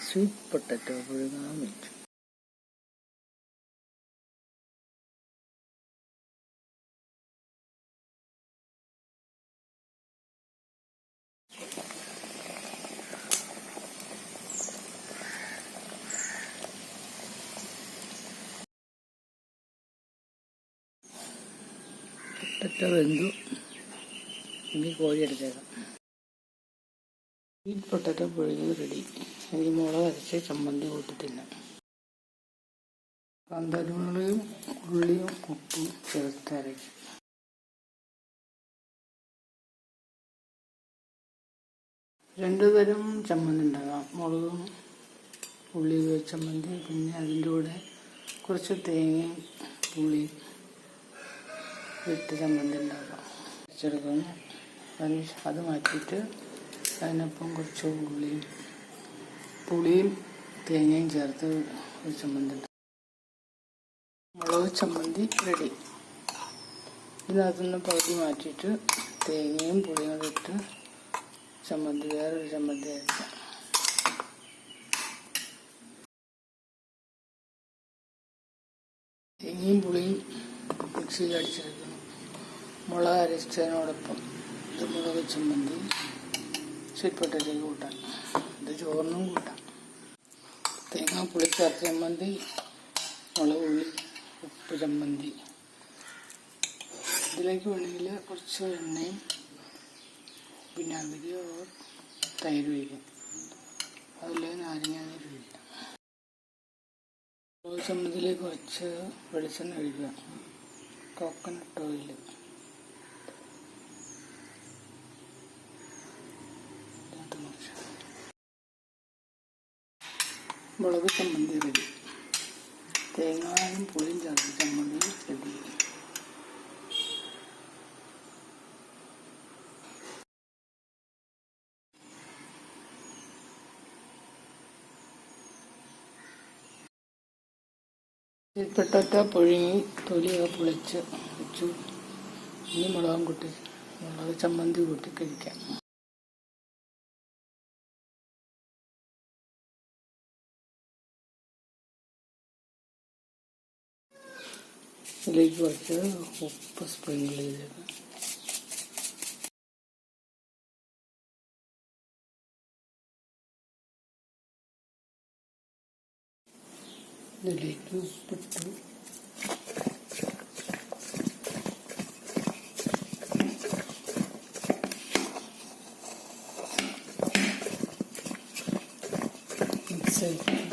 Sweet potato പുഴുങ്ങാൻ വെച്ചു. Potato വെന്തു. ഇനി കോഴി എടുത്തേക്കാം. സ്വീറ്റ് പൊട്ടറ്റോ പുഴുങ്ങിയത് റെഡി. ഇനി മുളക് അരച്ച് ചമ്മന്തി കൂട്ടി തിന്നാം. കാന്താരിമുളകും ഉള്ളിയും ഉപ്പും ചേർത്ത് അരയ്ക്കും. രണ്ടു തരം ചമ്മന്തി ഉണ്ടാകാം. മുളകും ഉള്ളി ചമ്മന്തി, പിന്നെ അതിൻ്റെ കൂടെ കുറച്ച് തേങ്ങയും പുളിയും ഇട്ട് ചമ്മന്തി ഉണ്ടാക്കാം. അരച്ചെടുക്കുന്നു. അത് മാറ്റിയിട്ട് അതിനൊപ്പം കുറച്ച് പുളിയും തേങ്ങയും ചേർത്ത് ഒരു ചമ്മന്തി ഉണ്ടാക്കും. മുളക് ചമ്മന്തി റെഡി. ഇതിനകത്തുനിന്ന് പകുതി മാറ്റിയിട്ട് തേങ്ങയും പുളിയും കൂടെ ഇട്ട് ചമ്മന്തി, വേറൊരു ചമ്മന്തി അരക്കാം. തേങ്ങയും പുളിയും മിക്സിയിൽ അടിച്ചെടുക്കണം. മുളക് അരച്ചതിനോടൊപ്പം ഇത് മുളക് ചമ്മന്തി സ്വീറ്റ് പൊട്ടറ്റോയ്ക്ക് കൂട്ടാം. ഇത് ചോറിനും കൂട്ടാം. തേങ്ങാപ്പുളി ചേർത്ത ചമ്മന്തി, മുളക് ഉള്ളി ഉപ്പ് ചമ്മന്തി. ഇതിലേക്ക് വേണമെങ്കിൽ കുറച്ച് എണ്ണയും വിനാഗിരിയോ തൈര് ഒഴിക്കാം. അതിലേക്ക് നാരങ്ങാനീര് ഒഴിക്കാം. മുളക് ചമ്മന്തിയിലേക്ക് കുറച്ച് വെളിച്ചെണ്ണ ഒഴിക്കുക. Coconut oil. മുളക് ചമ്മന്തി റെഡി. തേങ്ങയും പുളിയും ചേർത്ത് ചമ്മന്തി റെഡി. പൊട്ടറ്റോ പുഴുങ്ങി തൊലിയൊക്കെ പൊളിച്ച് വെച്ചു. ഇനി മുളക് ചമ്മന്തി കൂട്ടി കഴിക്കാം. ഇതിലേക്ക് കുറച്ച് ഉപ്പ് സ്പ്രിങ്കിൾ ചെയ്തേക്കാം. ഇതിലേക്ക് ഉപ്പിട്ടു. മിക്സ് ആക്കി